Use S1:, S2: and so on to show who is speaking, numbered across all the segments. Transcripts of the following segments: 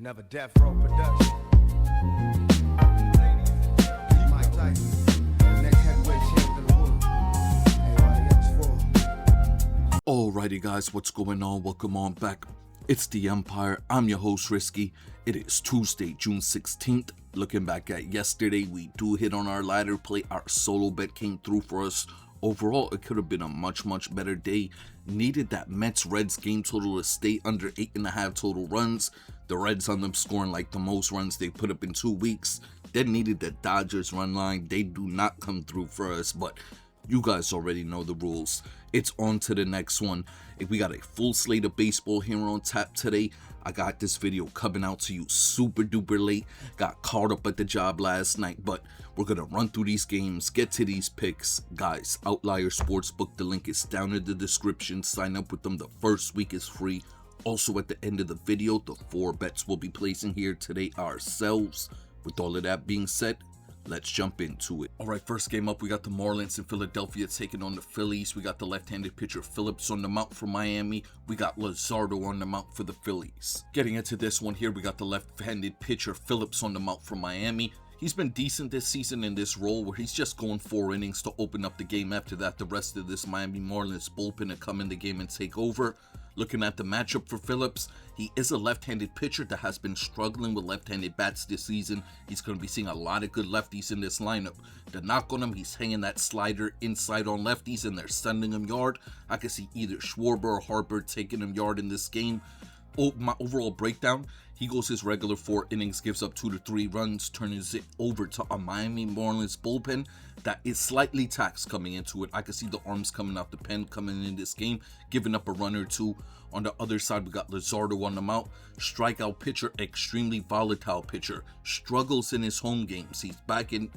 S1: Never Death Row Production. Mike Tyson, next heavyweight champion of the world.
S2: Alrighty guys, what's going on? Welcome on back. It's the Empire. I'm your host Risky. It is Tuesday, June 16th. Looking back at yesterday, we do hit on our ladder play. Our solo bet came through for us. Overall, it could have been a much better day. Needed that Mets-Reds game total to stay under 8.5 total runs. The Reds on them scoring like the most runs they put up in 2 weeks. Then needed the Dodgers run line. They do not come through for us, but you guys already know the rules. It's on to the next one. If we got a full slate of baseball here on tap today. I got this video coming out to you super duper late. Got caught up at the job last night, but we're gonna run through these games, get to these picks. Guys, Outlier Sportsbook, the link is down in the description. Sign up with them. The first week is free. Also at the end of the video, the 4 bets we'll be placing here today ourselves. With all of that being said, let's jump into it. All right, first game up, we got the Marlins in Philadelphia taking on the Phillies. We got the left-handed pitcher Phillips on the mound for Miami. We got Luzardo on the mound for the Phillies. Getting into this one here, we got the left-handed pitcher Phillips on the mound for Miami. He's been decent this season in this role where he's just going 4 innings to open up the game. After that, the rest of this Miami Marlins bullpen to come in the game and take over. Looking at the matchup for Phillips, he is a left-handed pitcher that has been struggling with left-handed bats this season. He's going to be seeing a lot of good lefties in this lineup. The knock on him, he's hanging that slider inside on lefties and they're sending him yard. I can see either Schwarber or Harper taking him yard in this game. My overall breakdown, he goes his regular 4 innings, gives up 2 to 3 runs, turns it over to a Miami Marlins bullpen that is slightly taxed coming into it. I can see the arms coming out the pen coming in this game, giving up a run or 2. On the other side, we got Luzardo on the mound. Strikeout pitcher, extremely volatile pitcher. Struggles in his home games. He's back in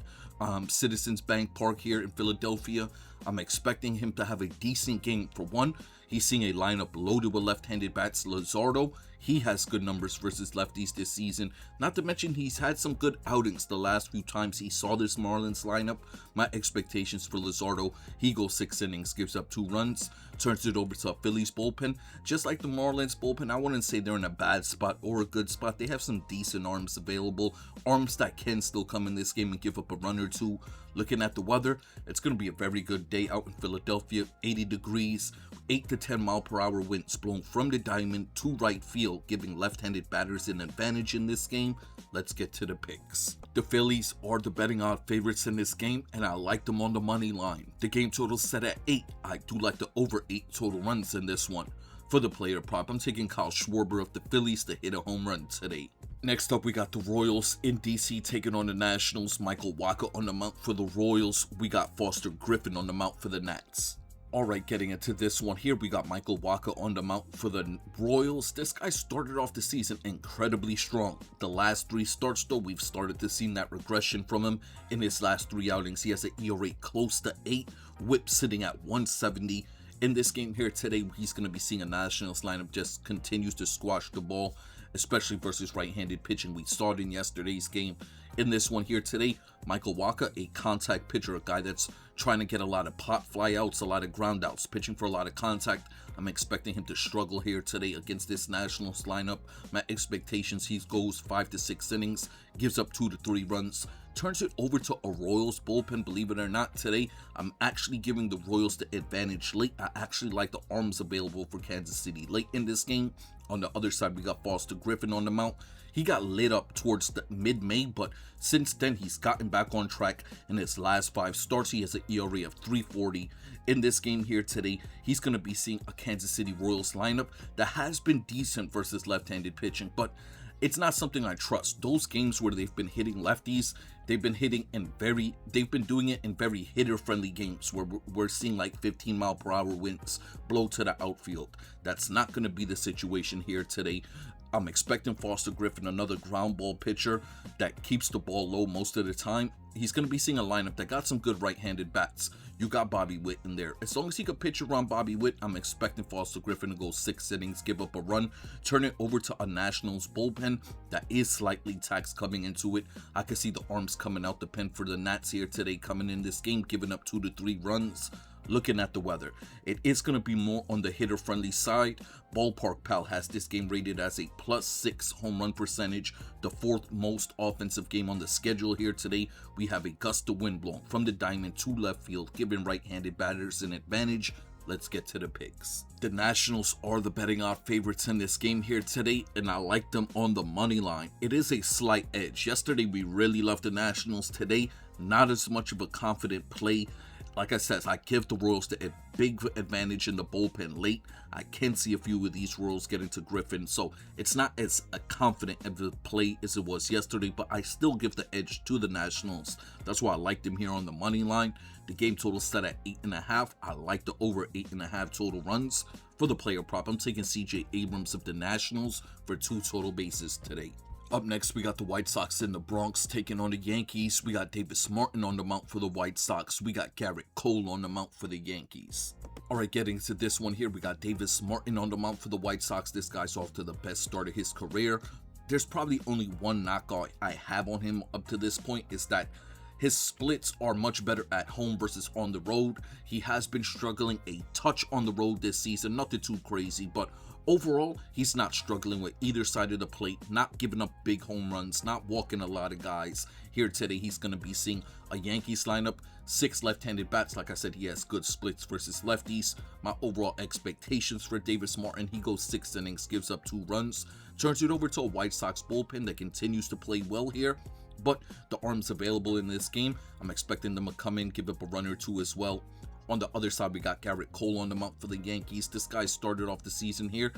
S2: Citizens Bank Park here in Philadelphia. I'm expecting him to have a decent game. For one, he's seeing a lineup loaded with left-handed bats. Luzardo, he has good numbers versus lefties this season. Not to mention he's had some good outings the last few times he saw this Marlins lineup. My expectations for Luzardo, he goes 6 innings, gives up 2 runs, turns it over to a Phillies bullpen. Just like the Marlins bullpen, I wouldn't say they're in a bad spot or a good spot. They have some decent arms available, arms that can still come in this game and give up a run or 2. Looking at the weather, it's going to be a very good day out in Philadelphia. 80 degrees, 8 to 10 mile per hour winds blowing from the diamond to right field, giving left-handed batters an advantage in this game. Let's get to the picks. The Phillies are the betting odd favorites in this game, and I like them on the money line. The game total set at 8. I do like the over 8 total runs in this one. For the player prop, I'm taking Kyle Schwarber of the Phillies to hit a home run today. Next up, we got the Royals in DC taking on the Nationals. Michael Wacha on the mound for the Royals. We got Foster Griffin on the mound for the Nats. Alright, getting into this one here, we got Michael Wacha on the mound for the Royals. This guy started off the season incredibly strong. The last 3 starts though, we've started to see that regression from him. In his last 3 outings, he has an ERA close to 8, whip sitting at 170. In this game here today, he's going to be seeing a Nationals lineup just continues to squash the ball, especially versus right-handed pitching. We saw it in yesterday's game. In this one here today, Michael Wacha, a contact pitcher, a guy that's trying to get a lot of pop fly outs, a lot of ground outs, pitching for a lot of contact. I'm expecting him to struggle here today against this Nationals lineup. My expectations, he goes 5 to 6 innings, gives up 2 to 3 runs, turns it over to a Royals bullpen. Believe it or not, today I'm actually giving the Royals the advantage late. I actually like the arms available for Kansas City late in this game. On the other side, we got Foster Griffin on the mound. He got lit up towards the mid-May, but since then he's gotten back on track. In his last 5 starts, he has an ERA of 3.40. In this game here today, he's going to be seeing a Kansas City Royals lineup that has been decent versus left-handed pitching, but it's not something I trust. Those games where they've been hitting lefties, they've been doing it in very hitter-friendly games where we're seeing like 15 mile per hour winds blow to the outfield. That's not going to be the situation here today. I'm expecting Foster Griffin, another ground ball pitcher that keeps the ball low most of the time. He's going to be seeing a lineup that got some good right-handed bats. You got Bobby Witt in there. As long as he could pitch around Bobby Witt, I'm expecting Foster Griffin to go 6 innings, give up a run, turn it over to a Nationals bullpen that is slightly taxed coming into it. I can see the arms coming out the pen for the Nats here today, coming in this game, giving up 2 to 3 runs. Looking at the weather, it is going to be more on the hitter friendly side. Ballpark Pal has this game rated as a +6 home run percentage, the 4th most offensive game on the schedule here today. We have a gust of wind blowing from the diamond to left field, giving right-handed batters an advantage. Let's get to the picks. The Nationals are the betting odds favorites in this game here today, and I like them on the money line. It is a slight edge. Yesterday we really loved the Nationals. Today, not as much of a confident play. Like I said, I give the Royals a big advantage in the bullpen late. I can see a few of these Royals getting to Griffin, so it's not as confident of a play as it was yesterday, but I still give the edge to the Nationals. That's why I like them here on the money line. The game total set at 8.5. I like the over 8.5 total runs. For the player prop, I'm taking CJ Abrams of the Nationals for 2 total bases today. Up next, we got the White Sox in the Bronx taking on the Yankees. We got Davis Martin on the mound for the White Sox. We got Garrett Cole on the mound for the Yankees. All right, getting to this one here, we got Davis Martin on the mound for the White Sox. This guy's off to the best start of his career. There's probably only one knockout I have on him up to this point, is that his splits are much better at home versus on the road. He has been struggling a touch on the road this season, nothing too crazy, but overall, he's not struggling with either side of the plate, not giving up big home runs, not walking a lot of guys. Here today, he's going to be seeing a Yankees lineup, 6 left-handed bats. Like I said, he has good splits versus lefties. My overall expectations for Davis Martin, he goes 6 innings, gives up 2 runs, turns it over to a White Sox bullpen that continues to play well here. But the arms available in this game, I'm expecting them to come in, give up a run or 2 as well. On the other side, we got Garrett Cole on the mound for the Yankees. This guy started off the season here.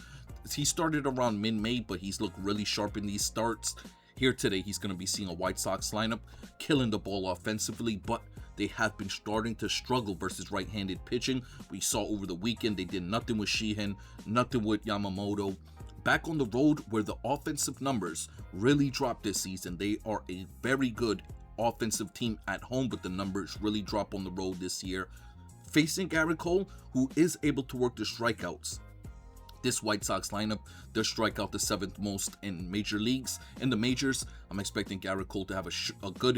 S2: He started around mid-May, but he's looked really sharp in these starts. Here today, he's going to be seeing a White Sox lineup, killing the ball offensively, but they have been starting to struggle versus right-handed pitching. We saw over the weekend, they did nothing with Sheehan, nothing with Yamamoto. Back on the road, where the offensive numbers really dropped this season. They are a very good offensive team at home, but the numbers really drop on the road this year. Facing Garrett Cole, who is able to work the strikeouts. This White Sox lineup does strike out the 7th most in major leagues. In the majors, I'm expecting Garrett Cole to have a good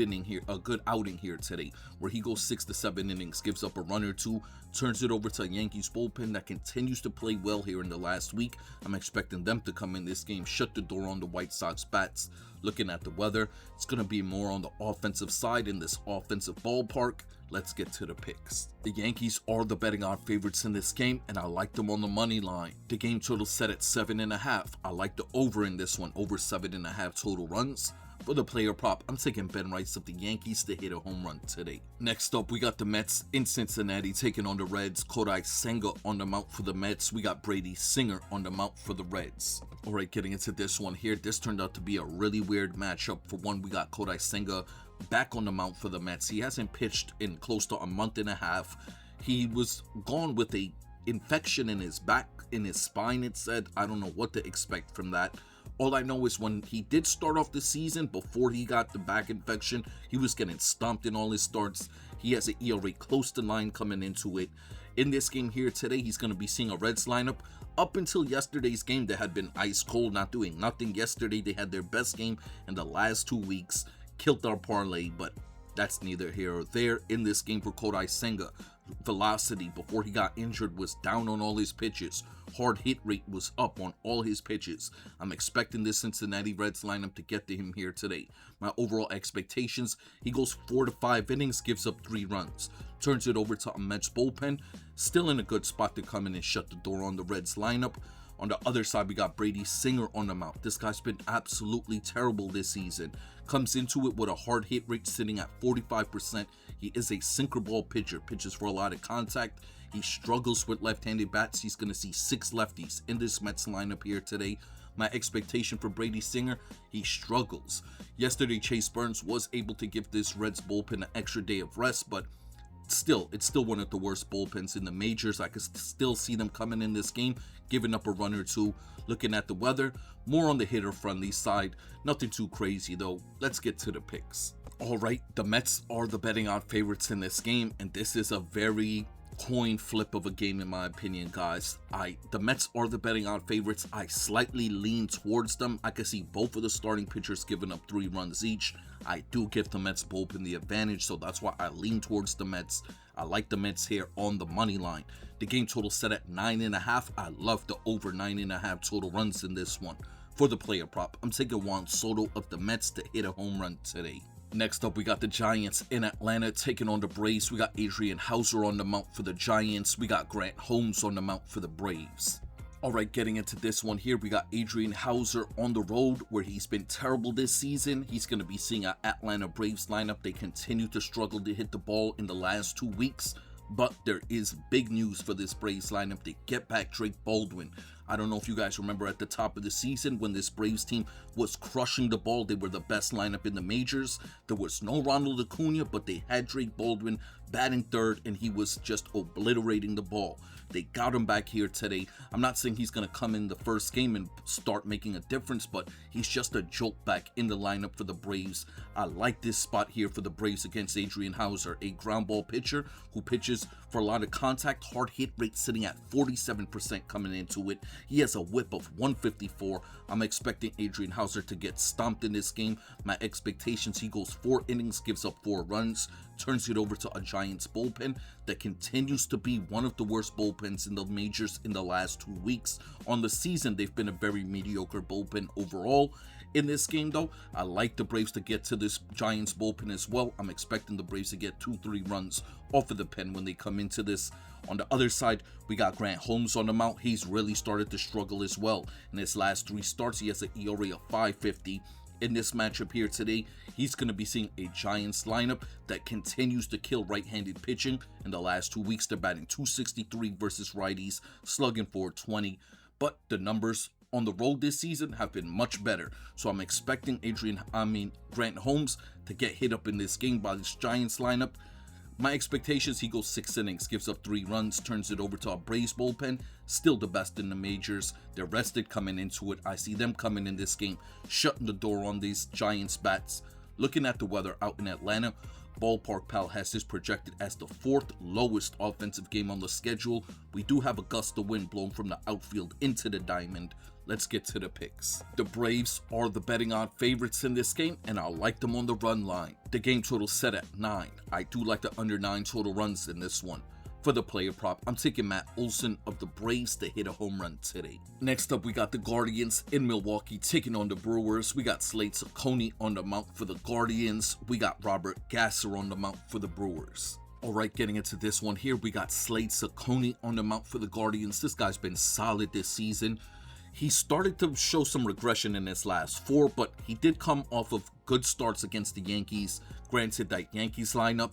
S2: outing here today, where he goes 6 to 7 innings, gives up a run or 2, turns it over to a Yankees bullpen that continues to play well here in the last week. I'm expecting them to come in this game, shut the door on the White Sox bats. Looking at the weather, it's going to be more on the offensive side in this offensive ballpark. Let's get to the picks. The Yankees are the betting odds favorites in this game, and I like them on the money line. The game total set at 7.5. I like the over in this one, over 7.5 total runs. For the player prop, I'm taking Ben Rice of the Yankees to hit a home run today. Next up, we got the Mets in Cincinnati taking on the Reds. Kodai Senga on the mound for the Mets. We got Brady Singer on the mound for the Reds. All right, getting into this one here. This turned out to be a really weird matchup. For one, we got Kodai Senga back on the mound for the Mets. He hasn't pitched in close to a month and a half. He was gone with a infection in his back, in his spine, it said. I don't know what to expect from that. All I know is when he did start off the season, before he got the back infection, he was getting stomped in all his starts. He has an ERA close to 9 coming into it. In this game here today, he's going to be seeing a Reds lineup. Up until yesterday's game, they had been ice cold, not doing nothing. Yesterday, they had their best game in the last 2 weeks. Killed our parlay, but that's neither here or there. In this game for Kodai Senga, velocity before he got injured was down on all his pitches. Hard hit rate was up on all his pitches. I'm expecting this Cincinnati Reds lineup to get to him here today. My overall expectations, he goes 4 to 5 innings, gives up 3 runs, turns it over to a Mets bullpen, still in a good spot to come in and shut the door on the Reds lineup. On the other side, we got Brady Singer on the mound. This guy's been absolutely terrible this season. Comes into it with a hard hit rate sitting at 45%. He is a sinker ball pitcher, pitches for a lot of contact. He struggles with left-handed bats. He's going to see 6 lefties in this Mets lineup here today. My expectation for Brady Singer, he struggles. Yesterday, Chase Burns was able to give this Reds bullpen an extra day of rest, but still, it's still one of the worst bullpens in the majors. I could still see them coming in this game, giving up a run or 2. Looking at the weather, more on the hitter-friendly side. Nothing too crazy, though. Let's get to the picks. All right, the Mets are the betting odds favorites in this game, and this is a very coin flip of a game in my opinion, guys. The Mets are the betting odds favorites. I slightly lean towards them. I can see both of the starting pitchers giving up 3 runs each. I do give the Mets bullpen the advantage, so that's why I lean towards the Mets. I like the Mets here on the money line. The game total set at 9.5. I love the over 9.5 total runs in this one. For the player prop, I'm taking Juan Soto of the Mets to hit a home run today. Next up, we got the Giants in Atlanta taking on the Braves. We got Adrian Hauser on the mount for the Giants. We got Grant Holmes on the mount for the Braves. Alright, getting into this one here, we got Adrian Hauser on the road where he's been terrible this season. He's going to be seeing an Atlanta Braves lineup. They continue to struggle to hit the ball in the last 2 weeks. But there is big news for this Braves lineup. They get back Drake Baldwin. I don't know if you guys remember at the top of the season when this Braves team was crushing the ball. They were the best lineup in the majors. There was no Ronald Acuna, but they had Drake Baldwin batting third, and he was just obliterating the ball. They got him back here today. I'm not saying he's going to come in the first game and start making a difference, but he's just a jolt back in the lineup for the Braves. I like this spot here for the Braves against Adrian Hauser, a ground ball pitcher who pitches for a lot of contact. Hard hit rate sitting at 47% coming into it. He has a whip of 154. I'm expecting Adrian Hauser to get stomped in this game. My expectations, he goes 4 innings, gives up 4 runs, turns it over to a Giants bullpen that continues to be one of the worst bullpens in the majors in the last 2 weeks. On the season, they've been a very mediocre bullpen overall. In this game, though, I like the Braves to get to this Giants bullpen as well. I'm expecting the Braves to get 2-3 runs off of the pen when they come into this. On the other side, we got Grant Holmes on the mount. He's really started to struggle as well. In his last 3 starts, he has an ERA of 5.50. In this matchup here today, he's going to be seeing a Giants lineup that continues to kill right-handed pitching. In the last 2 weeks, they're batting .263 versus righties, slugging .420. But the numbers on the road this season have been much better. So I'm expecting Grant Holmes to get hit up in this game by this Giants lineup. My expectations, he goes 6 innings, gives up 3 runs, turns it over to a Braves bullpen. Still the best in the majors. They're rested coming into it. I see them coming in this game, shutting the door on these Giants bats. Looking at the weather out in Atlanta, Ballpark Pal has this projected as the 4th lowest offensive game on the schedule. We do have a gust of wind blowing from the outfield into the diamond. Let's get to the picks. The Braves are the betting odds favorites in this game, and I like them on the run line. The game total set at 9. I do like the under 9 total runs in this one. For the player prop, I'm taking Matt Olson of the Braves to hit a home run today. Next up, we got the Guardians in Milwaukee taking on the Brewers. We got Slade Cecconi on the mount for the Guardians. We got Robert Gasser on the mount for the Brewers. Alright, getting into this one here, we got Slade Cecconi on the mount for the Guardians. This guy's been solid this season. He started to show some regression in his last 4, but he did come off of good starts against the Yankees. Granted, that Yankees lineup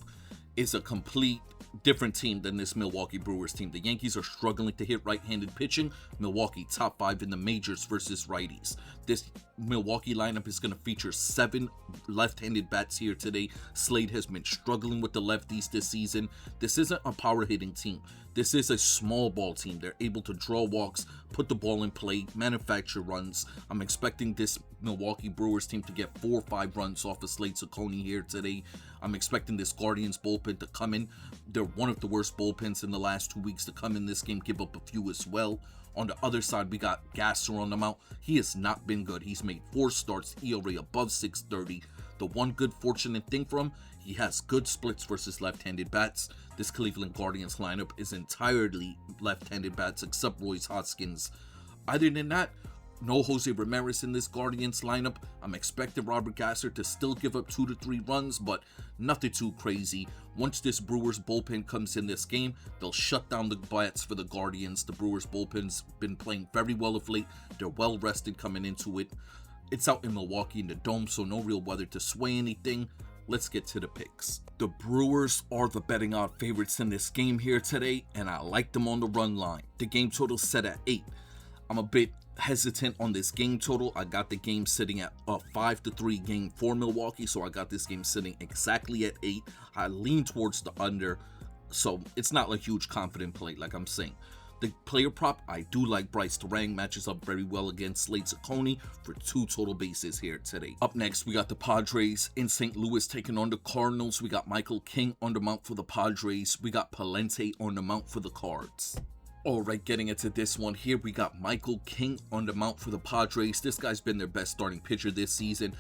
S2: is a complete different team than this Milwaukee Brewers team. The Yankees are struggling to hit right-handed pitching. Milwaukee top 5 in the majors versus righties. This Milwaukee lineup is going to feature 7 left-handed bats here today. Slade has been struggling with the lefties this season. This isn't a power hitting team. This is a small ball team. They're able to draw walks, put the ball in play, manufacture runs. I'm expecting this Milwaukee Brewers team to get 4 or 5 runs off of Slade Cecconi here today. I'm expecting this Guardians bullpen to come in. They're one of the worst bullpens in the last 2 weeks to come in this game, give up a few as well. On the other side, we got Gasser on the mount. He has not been good. He's made 4 starts, ERA above 6.30. The one good fortunate thing for him, he has good splits versus left-handed bats. This Cleveland Guardians lineup is entirely left-handed bats except Royce Hoskins. Other than that, no Jose Ramirez in this Guardians lineup. I'm expecting Robert Gasser to still give up 2 to 3 runs, but nothing too crazy. Once this Brewers bullpen comes in this game, they'll shut down the bats for the Guardians. The Brewers bullpen's been playing very well of late. They're well rested coming into it. It's out in Milwaukee in the Dome, so no real weather to sway anything. Let's get to the picks. The Brewers are the betting odds favorites in this game here today, and I like them on the run line. The game total set at 8. I'm a bit hesitant on this game total. I got the game sitting at a 5-3 game for Milwaukee, so I got this game sitting exactly at 8. I lean towards the under, so it's not a huge confident play like I'm saying. The player prop, I do like Bryce Durang, matches up very well against Slade Ciccone for 2 total bases here today. Up next, we got the Padres in St. Louis taking on the Cardinals. We got Michael King on the mount for the Padres. We got Palente on the mount for the Cards. Alright, getting into this one here, we got Michael King on the mount for the Padres. This guy's been their best starting pitcher this season.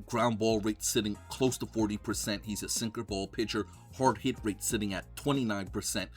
S2: Ground ball rate sitting close to 40%. He's a sinker ball pitcher. Hard hit rate sitting at 29%.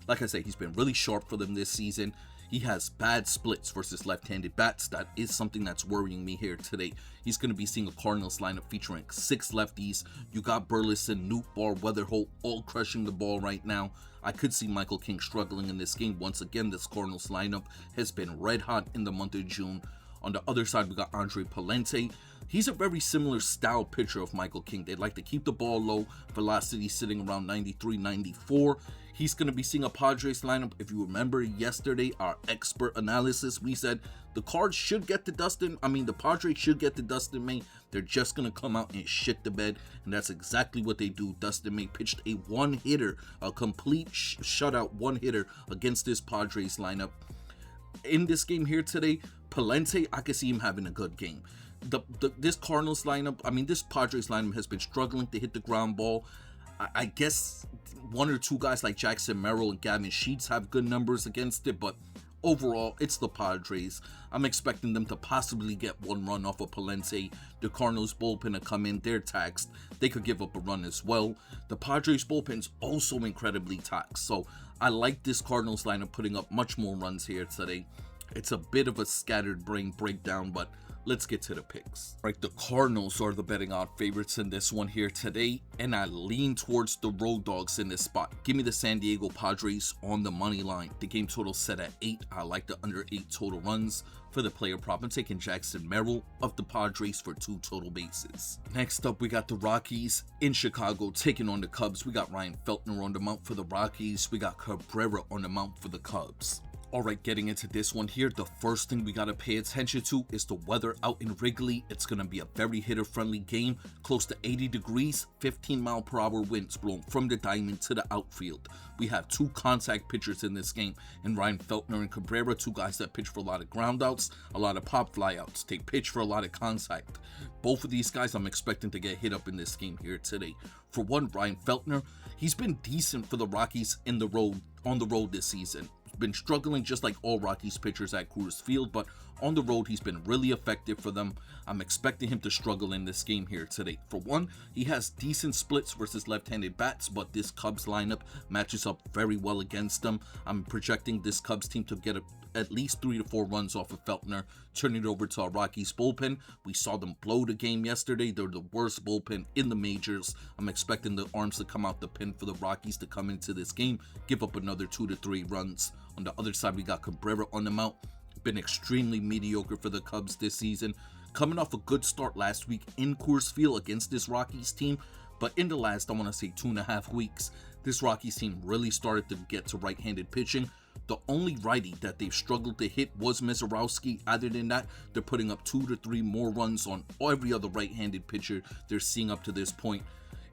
S2: Like I said, he's been really sharp for them this season. He has bad splits versus left-handed bats. That is something that's worrying me here today. He's going to be seeing a Cardinals lineup featuring 6 lefties. You got Burleson, Newt Bar, Weatherholt all crushing the ball right now. I could see Michael King struggling in this game. Once again, this Cardinals lineup has been red hot in the month of June. On the other side, we got Andre Palente. He's a very similar style pitcher of Michael King. They like to keep the ball low, velocity sitting around 93, 94. He's going to be seeing a Padres lineup. If you remember yesterday, our expert analysis, we said the Cards should get to the Padres should get to Dustin May. They're just going to come out and shit the bed, and that's exactly what they do. Dustin May pitched a one-hitter, a complete shutout one-hitter against this Padres lineup. In this game here today, Palente, I can see him having a good game. This Cardinals lineup, this Padres lineup has been struggling to hit the ground ball. I guess 1 or 2 guys like Jackson Merrill and Gavin Sheets have good numbers against it, but overall, it's the Padres. I'm expecting them to possibly get 1 run off of Palente. The Cardinals bullpen to come in, they're taxed. They could give up a run as well. The Padres bullpen's also incredibly taxed, so I like this Cardinals lineup putting up much more runs here today. It's a bit of a scattered brain breakdown, but let's get to the picks. Right, the Cardinals are the betting odd favorites in this one here today, and I lean towards the road dogs in this spot. Give me the San Diego Padres on the money line. The game total set at 8. I like the under 8 total runs. For the player prop, I'm taking Jackson Merrill of the Padres for 2 total bases. Next up, we got the Rockies in Chicago taking on the Cubs. We got Ryan Feltner on the mount for the Rockies. We got Cabrera on the mount for the Cubs. Alright, getting into this one here, the first thing we got to pay attention to is the weather out in Wrigley. It's going to be a very hitter-friendly game, close to 80 degrees, 15-mile-per-hour winds blowing from the diamond to the outfield. We have 2 contact pitchers in this game, and Ryan Feltner and Cabrera, 2 guys that pitch for a lot of groundouts, a lot of pop flyouts. They pitch for a lot of contact. Both of these guys I'm expecting to get hit up in this game here today. For one, Ryan Feltner, he's been decent for the Rockies on the road this season. Been struggling just like all Rockies pitchers at Coors Field, but on the road he's been really effective for them. I'm expecting him to struggle in this game here today. For one, he has decent splits versus left-handed bats, but this Cubs lineup matches up very well against them. I'm projecting this Cubs team to get at least 3 to 4 runs off of Feltner, turn it over to our Rockies bullpen. We saw them blow the game yesterday. They're the worst bullpen in the majors. I'm expecting the arms to come out the pen for the Rockies to come into this game, give up another 2 to 3 runs. On the other side, we got Cabrera on the mount. Been extremely mediocre for the Cubs this season. Coming off a good start last week in Coors Field against this Rockies team. But in the last, I want to say 2.5 weeks, this Rockies team really started to get to right-handed pitching. The only righty that they've struggled to hit was Mizorowski. Other than that, they're putting up 2 to 3 more runs on every other right-handed pitcher they're seeing up to this point.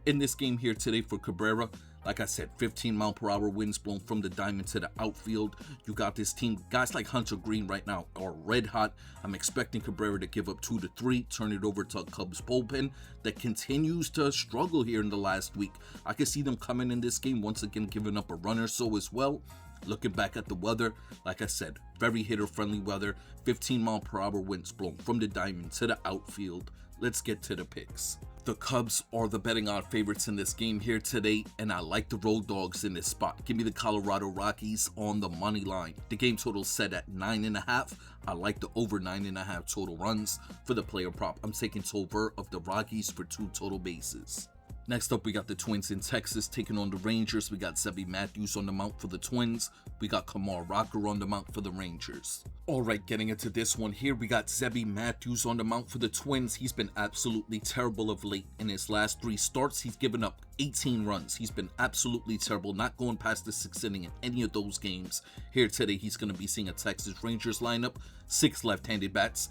S2: In this game here today for Cabrera, like I said, 15-mile-per-hour winds blown from the diamond to the outfield. You got this team, guys like Hunter Green right now are red hot. I'm expecting Cabrera to give up 2 to 3, turn it over to a Cubs bullpen that continues to struggle here in the last week. I can see them coming in this game once again, giving up a run or so as well. Looking back at the weather, like I said, very hitter-friendly weather, 15-mile-per-hour winds blown from the diamond to the outfield. Let's get to the picks. The Cubs are the betting odd favorites in this game here today, and I like the road dogs in this spot. Give me the Colorado Rockies on the money line. The game total set at 9.5. I like the over 9.5 total runs. For the player prop, I'm taking Tolver of the Rockies for 2 total bases. Next up, we got the Twins in Texas taking on the Rangers. We got Zebby Matthews on the mount for the Twins. We got Kamar Rocker on the mount for the Rangers. Alright, getting into this one here, we got Zebby Matthews on the mount for the Twins. He's been absolutely terrible of late. In his last 3 starts, he's given up 18 runs. He's been absolutely terrible, not going past the 6th inning in any of those games. Here today, he's going to be seeing a Texas Rangers lineup, 6 left-handed bats.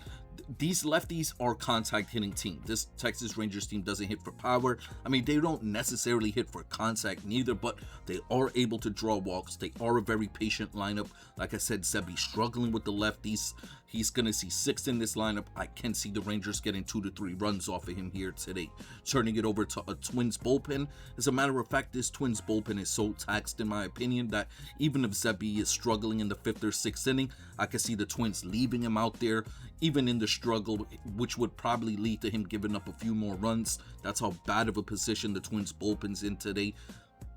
S2: these lefties are contact hitting team. This Texas Rangers team doesn't hit for power. I mean, they don't necessarily hit for contact neither, but they are able to draw walks. They are a very patient lineup. Like I said, Sebi struggling with the lefties. He's going to see 6 in this lineup. I can see the Rangers getting 2 to 3 runs off of him here today. Turning it over to a Twins bullpen. As a matter of fact, this Twins bullpen is so taxed, in my opinion, that even if Sebi is struggling in the 5th or 6th inning, I can see the Twins leaving him out there, even in the struggle, which would probably lead to him giving up a few more runs. That's how bad of a position the Twins bullpen's in today.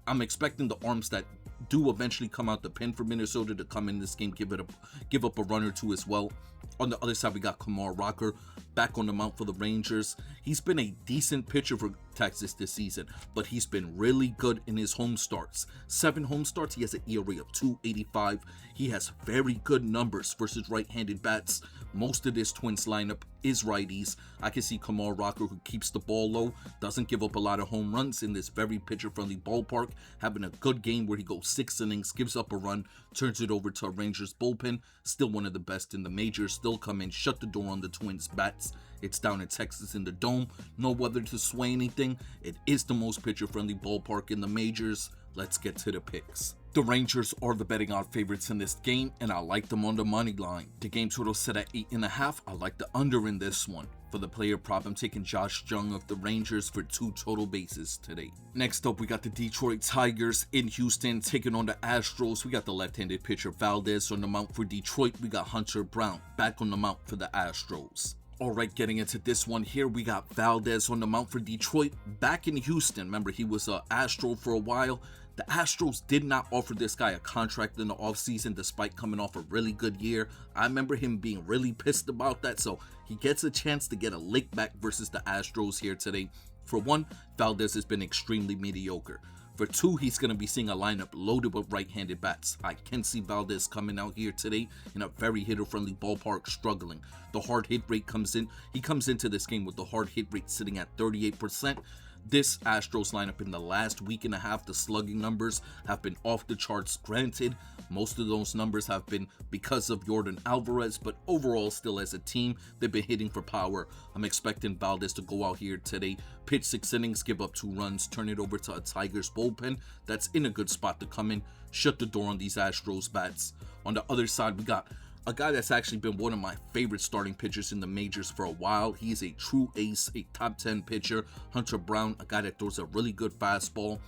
S2: I'm expecting the arms that do eventually come out the pen for Minnesota to come in this game, give up a run or two as well. On the other side, we got Kumar Rocker back on the mound for the Rangers. He's been a decent pitcher for Texas this season, but he's been really good in his home starts. 7 home starts, he has an ERA of 2.85. He has very good numbers versus right-handed bats. Most of this Twins lineup is righties. I can see Kumar Rocker, who keeps the ball low, doesn't give up a lot of home runs in this very pitcher-friendly ballpark, having a good game where he goes 6 innings, gives up a run, turns it over to a Rangers bullpen. Still one of the best in the majors. Still come in, shut the door on the Twins bats. It's down in Texas in the Dome. No weather to sway anything. It is the most pitcher-friendly ballpark in the majors. Let's get to the picks. The Rangers are the betting odd favorites in this game, and I like them on the money line. The game total set at 8.5. I like the under in this one. For the player prop, I'm taking Josh Jung of the Rangers for 2 total bases today. Next up, we got the Detroit Tigers in Houston taking on the Astros. We got the left-handed pitcher Valdez on the mound for Detroit. We got Hunter Brown back on the mound for the Astros. Alright, getting into this one here, we got Valdez on the mound for Detroit, back in Houston. Remember, he was an Astro for a while. The Astros did not offer this guy a contract in the offseason despite coming off a really good year. I remember him being really pissed about that, so he gets a chance to get a lick back versus the Astros here today. For one, Valdez has been extremely mediocre. For 2, he's going to be seeing a lineup loaded with right-handed bats. I can see Valdez coming out here today in a very hitter-friendly ballpark, struggling. The hard hit rate comes in. He comes into this game with the hard hit rate sitting at 38%. This Astros lineup in the last week and a half, the slugging numbers have been off the charts. Granted, most of those numbers have been because of Yordan Alvarez, but overall, still as a team, they've been hitting for power. I'm expecting Valdez to go out here today, pitch 6 innings, give up 2 runs, turn it over to a Tigers bullpen that's in a good spot to come in, shut the door on these Astros bats. On the other side, we got a guy that's actually been one of my favorite starting pitchers in the majors for a while. He's a true ace, a top 10 pitcher. Hunter Brown, a guy that throws a really good fastball.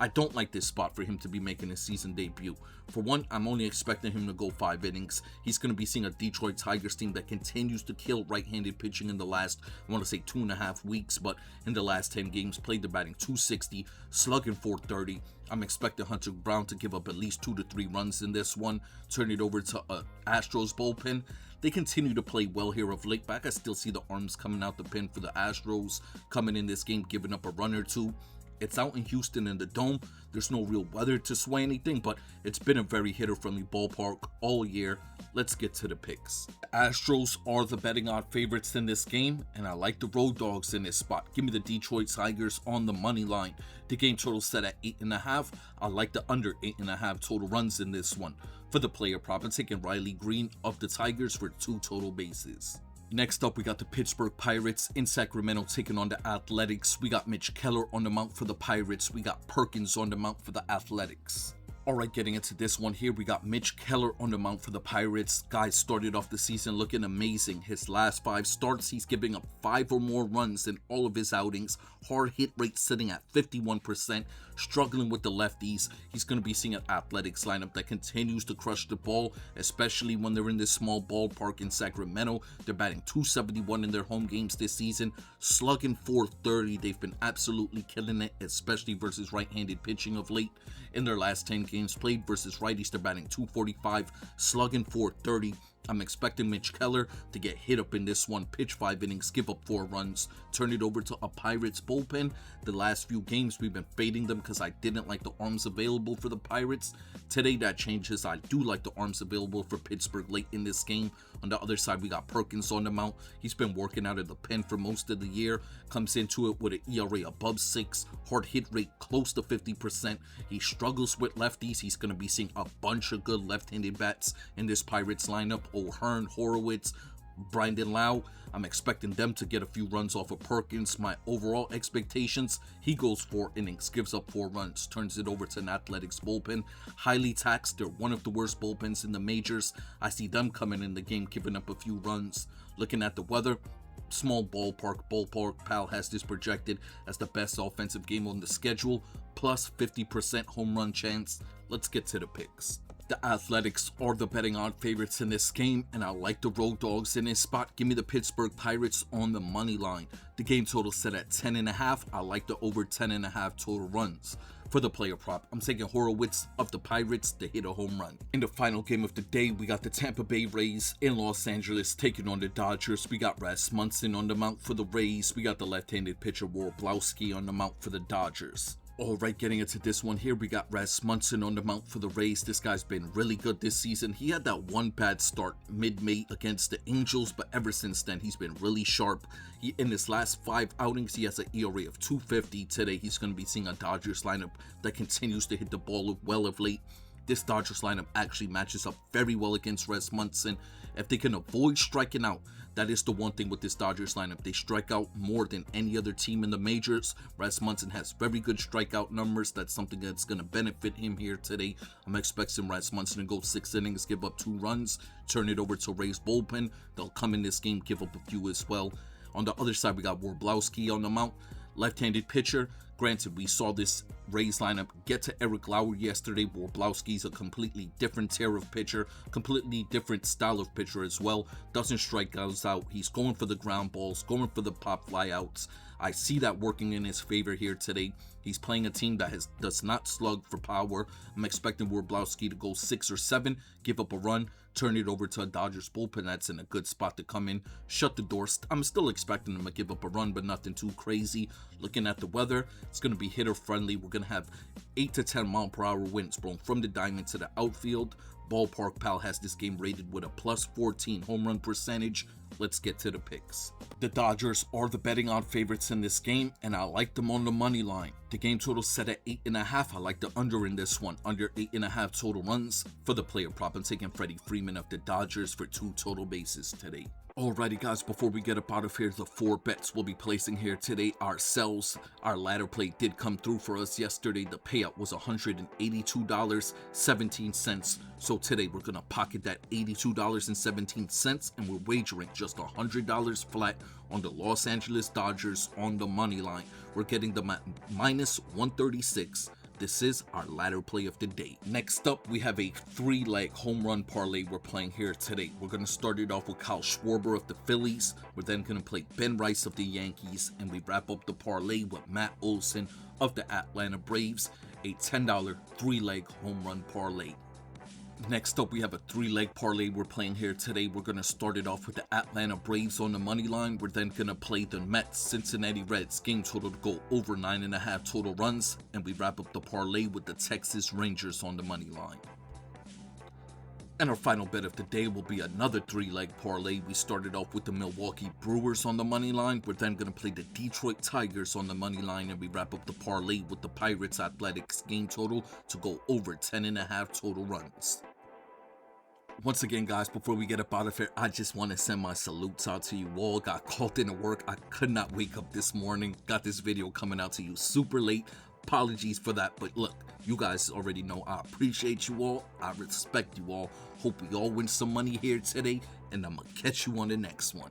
S2: I don't like this spot for him to be making his season debut. For one, I'm only expecting him to go 5 innings. He's going to be seeing a Detroit Tigers team that continues to kill right-handed pitching in the last, I want to say 2.5 weeks, but in the last 10 games, played the batting 260, slugging 430. I'm expecting Hunter Brown to give up at least 2 to 3 runs in this one, turn it over to Astros bullpen. They continue to play well here of late, but I still see the arms coming out the pen for the Astros, coming in this game, giving up a run or 2. It's out in Houston in the Dome. There's no real weather to sway anything, but it's been a very hitter-friendly ballpark all year. Let's get to the picks. The Astros are the betting odd favorites in this game, and I like the road dogs in this spot. Give me the Detroit Tigers on the money line. The game total set at 8.5. I like the under 8.5 total runs in this one. For the player prop, I'm taking Riley Green of the Tigers for 2 total bases. Next up, we got the Pittsburgh Pirates in Sacramento taking on the Athletics. We got Mitch Keller on the mound for the Pirates. We got Perkins on the mound for the Athletics. Alright, getting into this one here, we got Mitch Keller on the mound for the Pirates. Guy started off the season looking amazing. His last 5 starts, he's giving up 5 or more runs in all of his outings. Hard hit rate sitting at 51%. Struggling with the lefties. He's going to be seeing an Athletics lineup that continues to crush the ball, especially when they're in this small ballpark in Sacramento. They're batting 271 in their home games this season, slugging 430. They've been absolutely killing it, especially versus right-handed pitching of late. In their last 10 games played versus righties, they're batting 245, slugging 430. I'm expecting Mitch Keller to get hit up in this one, pitch 5 innings, give up 4 runs, turn it over to a Pirates bullpen. The last few games we've been fading them because I didn't like the arms available for the Pirates. Today that changes. I do like the arms available for Pittsburgh late in this game. On the other side, we got Perkins on the mound. He's been working out of the pen for most of the year. Comes into it with an ERA above 6, hard hit rate close to 50%. He struggles with lefties. He's going to be seeing a bunch of good left-handed bats in this Pirates lineup. O'Hearn, Horowitz, Brandon Lau, I'm expecting them to get a few runs off of Perkins. My overall expectations, he goes 4 innings, gives up 4 runs, turns it over to an Athletics bullpen. Highly taxed, they're one of the worst bullpens in the majors. I see them coming in the game, giving up a few runs. Looking at the weather, small ballpark pal has this projected as the best offensive game on the schedule, plus 50% home run chance. Let's get to the picks. The Athletics are the betting odd favorites in this game, and I like the road dogs in this spot. Give me the Pittsburgh Pirates on the money line. The game total set at 10.5. I like the over 10.5 total runs. For the player prop, I'm taking Horowitz of the Pirates to hit a home run. In the final game of the day, we got the Tampa Bay Rays in Los Angeles taking on the Dodgers. We got Rasmussen on the mound for the Rays. We got the left-handed pitcher Worblowski on the mound for the Dodgers. Alright, getting into this one here, we got Rasmussen on the mound for the Rays. This guy's been really good this season. He had that one bad start mid-May against the Angels, but ever since then, he's been really sharp. In his last 5 outings, he has an ERA of 2.50. Today, he's going to be seeing a Dodgers lineup that continues to hit the ball well of late. This Dodgers lineup actually matches up very well against Rasmussen. If they can avoid striking out, that is the one thing with this Dodgers lineup. They strike out more than any other team in the majors. Rasmussen has very good strikeout numbers. That's something that's going to benefit him here today. I'm expecting Rasmussen to go 6 innings, give up 2 runs, turn it over to Ray's bullpen. They'll come in this game, give up a few as well. On the other side, we got Worblowski on the mound, left-handed pitcher. Granted, we saw this Rays lineup get to Eric Lauer yesterday. Worblowski's a completely different tier of pitcher, completely different style of pitcher as well. Doesn't strike guys out. He's going for the ground balls, going for the pop flyouts. I see that working in his favor here today. He's playing a team that does not slug for power. I'm expecting Worblowski to go 6 or 7, give up a run, turn it over to a Dodgers bullpen that's in a good spot to come in, shut the door. I'm still expecting him to give up a run, but nothing too crazy. Looking at the weather, it's going to be hitter friendly. We're going to have 8 to 10 mile per hour winds blowing from the diamond to the outfield. Ballpark Pal has this game rated with a plus 14 home run percentage. Let's get to the picks. The Dodgers are the betting odd favorites in this game, and I like them on the money line. The game total set at 8.5. I like the under in this one, under 8.5 total runs. For the player prop, I'm taking Freddie Freeman of the Dodgers for 2 total bases today. Alrighty guys, before we get up out of here, the 4 bets we'll be placing here today ourselves. Our ladder play did come through for us yesterday. The payout was $182.17. So today we're going to pocket that $82.17 and we're wagering just $100 flat on the Los Angeles Dodgers on the money line. We're getting them at minus 136. This is our ladder play of the day. Next up, we have a 3-leg home run parlay we're playing here today. We're going to start it off with Kyle Schwarber of the Phillies. We're then going to play Ben Rice of the Yankees. And we wrap up the parlay with Matt Olson of the Atlanta Braves. A $10 3-leg home run parlay. Next up, we have a 3-leg parlay we're playing here today. We're going to start it off with the Atlanta Braves on the money line. We're then going to play the Mets Cincinnati Reds game total to go over 9.5 total runs. And we wrap up the parlay with the Texas Rangers on the money line. And our final bet of the day will be another 3-leg parlay. We started off with the Milwaukee Brewers on the money line. We're then going to play the Detroit Tigers on the money line. And we wrap up the parlay with the Pirates Athletics game total to go over 10.5 total runs. Once again, guys, before we get up out of here, I just want to send my salutes out to you all. Got called into work. I could not wake up this morning. Got this video coming out to you super late. Apologies for that, but look, you guys already know I appreciate you all. I respect you all. Hope we all win some money here today, and I'm going to catch you on the next one.